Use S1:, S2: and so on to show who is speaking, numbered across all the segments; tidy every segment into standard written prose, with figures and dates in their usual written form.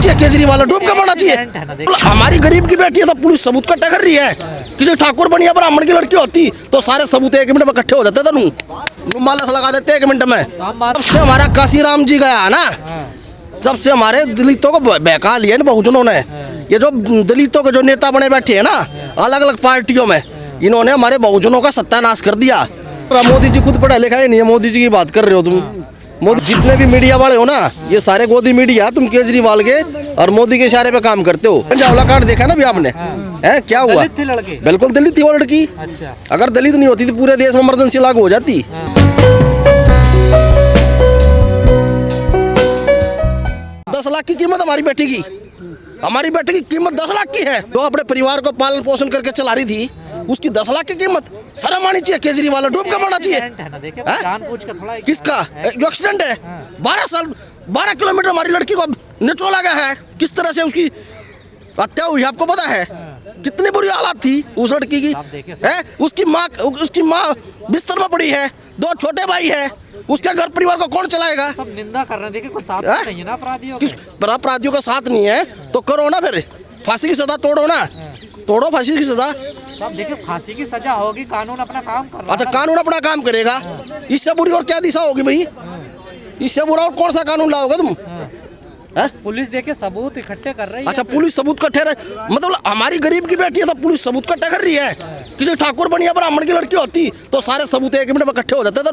S1: चाहिए, केजरीवाल डूब के मरना चाहिए। हमारी गरीब की बेटी है तो पुलिस सबूत इकट्ठा कर रही है। किसी ठाकुर बनिया ब्राह्मण की लड़की होती तो सारे सबूत 1 मिनट में इकट्ठे हो जाते थे, माला से लगा देते 1 मिनट में। तब से हमारा काशीराम जी गया ना, जब से हमारे दलितों को बहका लिया ना बहुजनों ने। ये जो दलितों के जो नेता बने बैठे हैं ना अलग अलग पार्टियों में, इन्होंने हमारे बहुजनों का सत्यानाश कर दिया। मोदी जी खुद पढ़ा लिखा ही नहीं है, मोदी जी की बात कर रहे हो तुम। मोदी जितने भी मीडिया वाले हो ना, ये सारे गोदी मीडिया, तुम केजरीवाल के और मोदी के इशारे पे काम करते हो। पंजावला कांड देखा ना भी आपने, है क्या हुआ?
S2: दलित थी लड़की,
S1: बिल्कुल दलित थी वो लड़की।
S2: अच्छा।
S1: अगर दलित नहीं होती तो पूरे देश में इमरजेंसी लागू हो जाती। 10 लाख की कीमत हमारी बेटी की, हमारी बेटी की कीमत 10 लाख की है। जो अपने परिवार को पालन पोषण करके चला रही थी, उसकी 10 लाख की कीमत। शर्म आनी चाहिए, केजरीवाल डूब के मरना चाहिए। किसका एक्सीडेंट है? 12 किलोमीटर हमारी लड़की को निचोड़ा गया है। किस तरह से उसकी हत्या हुई आपको पता है? कितनी बुरी हालत थी उस लड़की की, है? उसकी माँ बिस्तर में पड़ी है, 2 छोटे भाई है, उसके घर परिवार को कौन चलाएगा?
S2: सब निंदा कर रहे हैं, देखिए कोई साथ नहीं है ना अपराधियों
S1: के। अपराधियों का साथ नहीं है तो करो ना, फिर फांसी की सजा तोड़ो ना, तोड़ो फांसी की सजा।
S2: सब देखिए फांसी की सजा होगी, कानून अपना काम कर रहा है।
S1: अच्छा, कानून अपना काम करेगा, इससे बुरी और क्या दिशा होगी भाई? इससे बुरा और कौन सा कानून लाओगे तुम?
S2: पुलिस देखिए सबूत इकट्ठे कर रही है।
S1: अच्छा, पुलिस सबूत इकट्ठे मतलब हमारी गरीब की बेटी है तो पुलिस सबूत इकट्ठा कर रही है। किसी ठाकुर बनिया ब्राह्मण की लड़की होती तो सारे सबूत 1 मिनट में इकट्ठे हो जाते थे,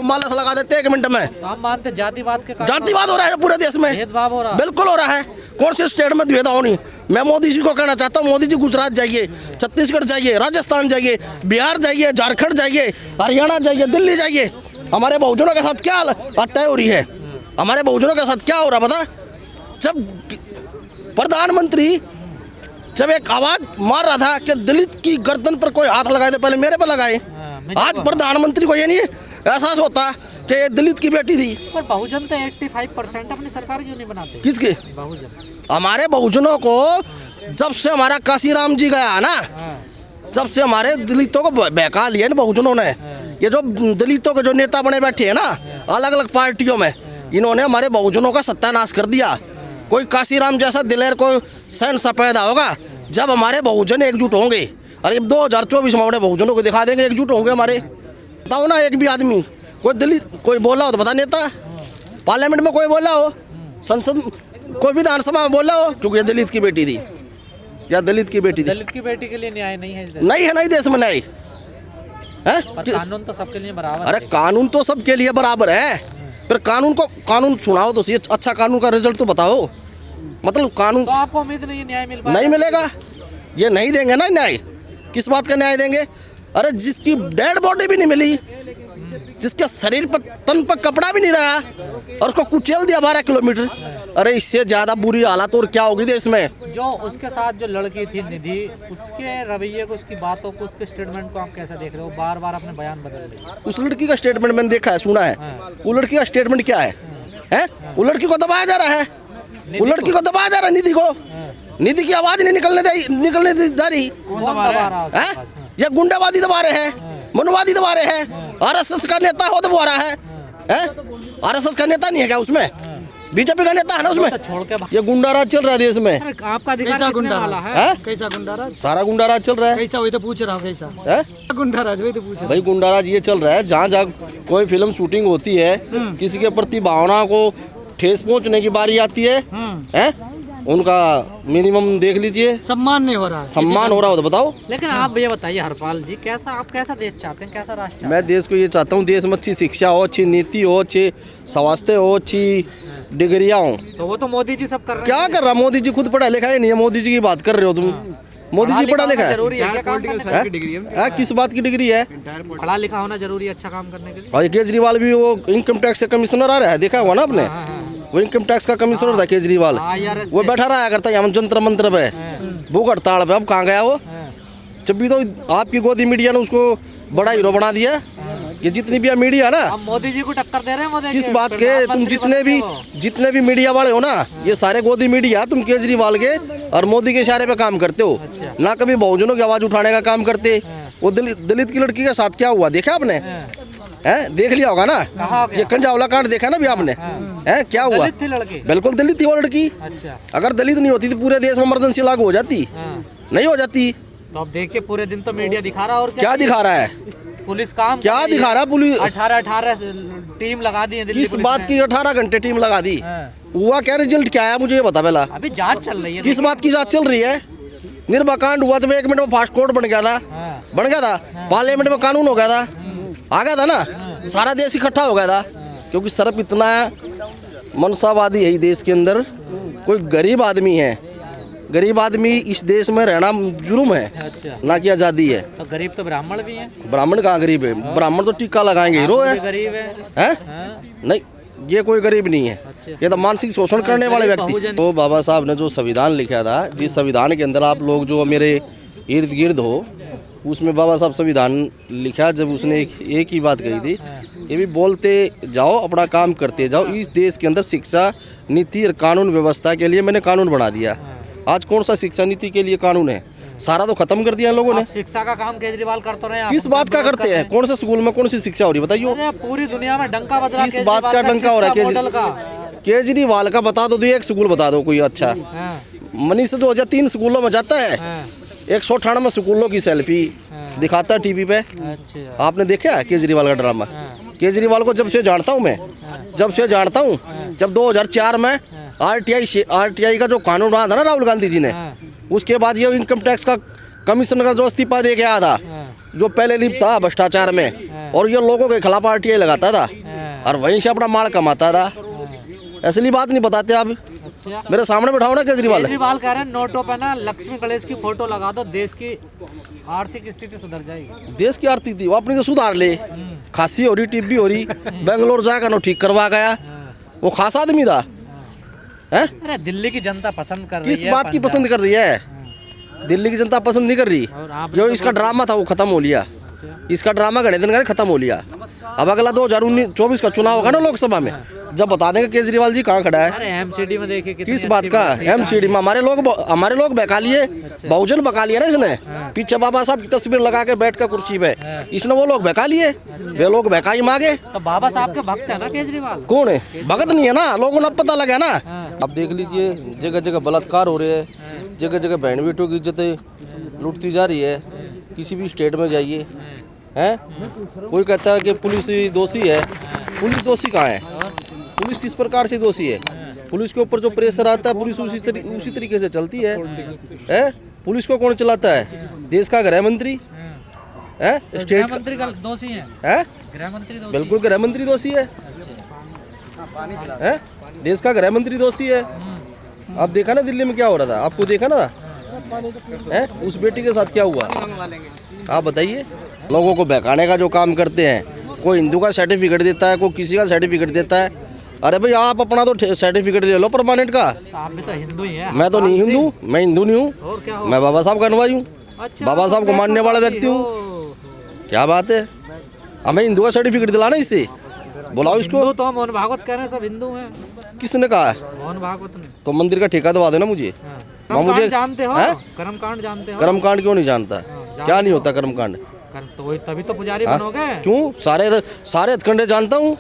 S1: माला से लगा देते 1 मिनट में।
S2: तो हम मानते जातिवाद के,
S1: जातिवाद हो रहा है पूरे देश में,
S2: भेदभाव हो रहा है।
S1: बिल्कुल हो रहा है। कौन से स्टेट में भेदभाव नहीं? मैं मोदी जी को कहना चाहता हूँ, मोदी जी गुजरात जाइए, छत्तीसगढ़ जाइए, राजस्थान जाइए, बिहार जाइए, झारखंड जाइए, हरियाणा जाइए, दिल्ली जाइए। हमारे बहुजनों के साथ क्या हत्या हो रही है? हमारे बहुजनों के साथ क्या हो रहा पता? जब प्रधानमंत्री जब एक आवाज मार रहा था कि दलित की गर्दन पर कोई हाथ लगाए, तो पहले मेरे पर लगाए। आज प्रधानमंत्री को ये नहीं एहसास होता कि ये दलित की बेटी थी।
S2: पर बहुजन तो 85% अपनी सरकार क्यों नहीं बनाते?
S1: किसके?
S2: बहुजन।
S1: हमारे बहुजनों को जब से हमारा काशीराम जी गया ना, जब से हमारे दलितों को बहका लिया ना बहुजनों ने। ये जो दलितों के जो नेता बने बैठे हैं ना अलग अलग पार्टियों में, इन्होंने हमारे बहुजनों का सत्यानाश कर दिया। कोई काशीराम जैसा दिलेर को सहनसा पैदा होगा जब हमारे बहुजन एकजुट होंगे। अरे 2024 में हमारे बहुजनों को दिखा देंगे एकजुट होंगे हमारे। बताओ ना, एक भी आदमी कोई दलित कोई बोला हो तो बता, नेता पार्लियामेंट में कोई बोला हो, संसद कोई विधानसभा में बोला हो, क्योंकि ये दलित की बेटी थी या दलित की बेटी थी।
S2: दलित की बेटी के लिए न्याय नहीं है इस देश?
S1: नहीं है, नहीं देश में न्याय है।
S2: कानून तो सबके लिए बराबर।
S1: अरे कानून तो सबके लिए बराबर है, फिर कानून सुनाओ तो सही, अच्छा कानून का रिजल्ट तो बताओ। मतलब कानून
S2: तो आपको उम्मीद नहीं है न्याय मिल पाएगा?
S1: नहीं मिलेगा, ये नहीं देंगे ना न्याय। किस बात का न्याय देंगे? अरे जिसकी डेड बॉडी भी नहीं मिली, जिसके शरीर पर तन पर कपड़ा भी नहीं रहा और उसको कुचल दिया 12 किलोमीटर, अरे इससे ज्यादा बुरी हालत और क्या होगी देश में?
S2: जो उसके साथ जो लड़की थी निधि, उसके रवैये को, उसकी बातों को, उसके स्टेटमेंट को आप कैसा देख रहे हो? बार बार अपने बयान बदल रहे।
S1: उस लड़की का स्टेटमेंट मैंने देखा है, सुना है। वो लड़की का स्टेटमेंट क्या है? वो लड़की को दबाया जा रहा है, वो लड़की को दबाया जा रहा है, निधि को। निधि की आवाज नहीं निकलने जा रही। ये गुंडावादी दबा रहे हैं, मनवादी दबा रहे हैं। आरएसएस का नेता हो दबा रहा है। आरएसएस का नेता नहीं है क्या उसमें? बीजेपी का नेता है ना उसमें। ये गुंडाराज चल रहा है देश में।
S2: आपका अधिकार गुंडाराज है?
S3: कैसा गुंडाराज?
S1: सारा गुंडाराज चल रहा है।
S3: कैसा वही तो पूछ रहा हूँ, कैसा गुंडाराज वही तो पूछ रहा।
S1: भाई गुंडाराज ये चल रहा है, जहाँ जहाँ कोई फिल्म शूटिंग होती है, किसी के प्रति भावना को ठेस पहुँचने की बारी आती है, उनका मिनिमम देख लीजिए,
S3: सम्मान नहीं हो रहा।
S1: सम्मान हो रहा हो तो बताओ।
S2: लेकिन आप ये बताइए हरपाल जी, आप कैसा देश चाहते हैं, कैसा राष्ट्र?
S1: मैं देश को ये चाहता हूँ, देश में अच्छी शिक्षा हो, अच्छी नीति हो, अच्छे स्वास्थ्य हो, अच्छी डिग्रियाँ हो।
S2: तो वो तो मोदी जी सब कर रहे हैं।
S1: क्या कर रहा? मोदी जी खुद पढ़ा लिखा ही नहीं है, मोदी जी की बात कर रहे हो तुम। मोदी जी पढ़ा लिखा है? किस बात की डिग्री है?
S2: पढ़ा लिखा होना जरूरी है अच्छा काम करने के लिए।
S1: और केजरीवाल भी वो इनकम टैक्स का कमिश्नर आ रहा है, देखा हुआ ना आपने? वो इनकम टैक्स का कमिश्नर था केजरीवाल, वो बैठा रहा करता है जंतर मंत्र पे, भूख हड़ताल पे। अब कहाँ गया वो? जब भी तो आपकी गोदी मीडिया ने उसको बड़ा हीरो बना दिया। ये जितनी भी मीडिया ना,
S2: मोदी जी को टक्कर दे रहे हैं।
S1: किस बात के? तुम जितने भी मीडिया वाले हो ना, ये सारे गोदी मीडिया, तुम केजरीवाल के और मोदी के इशारे पे काम करते हो। ना कभी बहुजनों की आवाज उठाने का काम करते। वो दलित की लड़की के साथ क्या हुआ देखा आपने? देख लिया होगा ना, ये कंजावला कांड देखा ना भी आपने? है क्या हुआ?
S2: दलित थी लड़की?
S1: बिल्कुल दलित थी वो लड़की।
S2: अच्छा।
S1: अगर दलित नहीं होती तो पूरे देश में इमरजेंसी लागू हो जाती,
S2: हाँ।
S1: नहीं हो जाती।
S2: तो अब देखिए पूरे दिन तो मीडिया दिखा रहा, और
S1: क्या दिखा रहा है?
S2: पुलिस काम
S1: क्या दिखा रहा है पुलिस?
S2: 18 टीम लगा दी है दिल्ली
S1: किस
S2: पुलिस
S1: बात
S2: ने।
S1: की 18 घंटे टीम लगा दी?
S2: हाँ।
S1: हुआ क्या? रिजल्ट क्या आया मुझे ये बता पहला।
S2: अभी जांच चल रही है।
S1: किस बात की जांच चल रही है? निर्भया कांड हुआ तो 1 मिनट में फास्ट कोर्ट बन गया था,
S2: हाँ।
S1: बन गया था। पार्लियामेंट में कानून हो गया था, आ गया था ना, सारा देश इकट्ठा हो गया था। क्योंकि सिर्फ इतना मनसावादी है ही देश के अंदर। कोई गरीब आदमी है, गरीब आदमी इस देश में रहना जुर्म है,
S2: अच्छा।
S1: ना कि आज़ादी है।
S2: तो गरीब तो ब्राह्मण भी हैं।
S1: ब्राह्मण कहाँ गरीब है? ब्राह्मण तो टीका लगाएंगे, हीरो है।
S2: गरीब है।
S1: हैं?
S2: हाँ।
S1: नहीं, ये कोई गरीब नहीं है।
S2: अच्छा।
S1: ये तो मानसिक शोषण करने वाले व्यक्ति।
S2: बहुजन-
S1: तो बाबा साहब ने जो संविधान लिखा था, जिस संविधान के अंदर आप लोग जो मेरे इर्द गिर्द हो, उसमें बाबा साहब संविधान लिखा। जब उसने एक ही बात कही थी कि भी बोलते जाओ, अपना काम करते जाओ। इस देश के अंदर शिक्षा नीति और कानून व्यवस्था के लिए मैंने कानून बना दिया। आज कौन सा शिक्षा नीति के लिए कानून है? सारा तो खत्म कर दिया इन लोगों ने।
S2: आप शिक्षा का काम केजरीवाल करते रहे।
S1: किस बात का करते हैं? कौन से स्कूल में कौन सी शिक्षा हो रही है बताइए?
S2: अरे पूरी दुनिया में डंका बज रहा है।
S1: किस बात का डंका हो रहा है?
S2: मॉडल का।
S1: केजरीवाल का बता दो, एक स्कूल बता दो कोई अच्छा।
S2: हाँ।
S1: मनीष 2003 स्कूलों में जाता है,
S2: हाँ।
S1: 198 स्कूलों की सेल्फी दिखाता है टीवी पे।
S2: अच्छा।
S1: आपने देखा है केजरीवाल का ड्रामा? केजरीवाल को जब से जानता हूँ मैं, जब से जानता हूँ, जब 2004 में आरटीआई का जो कानून बना था ना राहुल गांधी जी ने, उसके बाद ये इनकम टैक्स का कमिश्नर का जो इस्तीफा दे के आया था, जो पहले लिप्त था भ्रष्टाचार में, और ये लोगों के खिलाफ आरटीआई लगाता था और वहीं से अपना माल कमाता था। असली बात नहीं बताते आप।
S2: अच्छा।
S1: मेरे सामने बैठाओ ना केजरीवाल।
S2: केजरीवाल कह रहे हैं नोटों पे ना लक्ष्मी गणेश की फोटो लगा दो, देश की आर्थिक स्थिति सुधर जाएगी।
S1: देश की आर्थिक थी वो अपनी तो सुधार ले। खांसी हो रही, टीबी हो रही, बेंगलोर जाकर नो ठीक करवा गया। वो खास आदमी था। हैं?
S2: अरे दिल्ली की जनता पसंद कर रही है।
S1: किस बात की पसंद कर रही है? दिल्ली की जनता पसंद नहीं कर रही।
S2: और आप
S1: जो इसका ड्रामा था वो खत्म हो लिया। इसका ड्रामा घने दिन का खत्म हो लिया। अब अगला 2024 का चुनाव होगा ना लोकसभा में, जब बता देंगे केजरीवाल जी कहाँ खड़ा है।
S2: अरे एमसीडी में देखिए कितनी
S1: किस बात
S2: अच्छी
S1: का?
S2: सीट
S1: एमसीडी में हमारे लोग बहका लिए, बहुजन बहका लिया ना इसने। पीछे बाबा साहब की तस्वीर लगा के बैठ कर कुर्सी पे, इसने वो लोग बहका लिए। वे लोग बहकाई मांगे।
S2: तो बाबा साहब के भक्त है ना केजरीवाल।
S1: कौन है? भगत नहीं है ना, लोगों को पता लगा ना। अब देख लीजिए, जगह जगह बलात्कार हो रहे हैं, जगह जगह बहन बेटों की इज्जतें लूटती जा रही है। किसी भी स्टेट में जाइए, हैं? कोई कहता है कि पुलिस दोषी है। पुलिस दोषी कहाँ है? पुलिस किस प्रकार से दोषी है? पुलिस के ऊपर जो प्रेशर आता है, पुलिस उसी तरीके से चलती है। पुलिस को कौन चलाता है? देश का गृह मंत्री है। स्टेट
S2: मंत्री का दोषी है। गृह मंत्री दोषी।
S1: बिल्कुल गृह मंत्री दोषी है। हैं? देश का गृह मंत्री दोषी है। आप देखा ना दिल्ली में क्या हो रहा था? आपको देखा ना है? उस बेटी के साथ क्या हुआ आप बताइए। लोगों को बहकाने का जो काम करते हैं, कोई हिंदू का सर्टिफिकेट देता है, कोई किसी का सर्टिफिकेट देता है। अरे भाई आप अपना तो सर्टिफिकेट ले लो परमानेंट का।
S2: आप भी तो हिंदू ही हैं।
S1: मैं तो नहीं हिंदू, मैं हिंदू नहीं हूँ।
S2: और क्या हो?
S1: मैं बाबा साहब का अनुयायी हूँ।
S2: अच्छा,
S1: बाबा साहब को मानने वाला व्यक्ति हूँ। क्या बात है? हमें हिंदू का सर्टिफिकेट दिलाना इससे। बुलाओ इसको।
S2: हिंदू तो मोहन भागवत कह रहे हैं, सब हिंदू हैं।
S1: किसने कहा है?
S2: मोहन भागवत ने।
S1: तो मंदिर का ठेका दवा देना मुझे।
S2: कर्मकांड जानते हो?
S1: हैं?
S2: कर्मकांड जानते हो?
S1: कर्मकांड क्यों नहीं जानता? क्या नहीं होता कर्मकांड?
S2: तो तभी तो पुजारी बनोगे।
S1: क्यों? सारे हथकंडे जानता हूँ।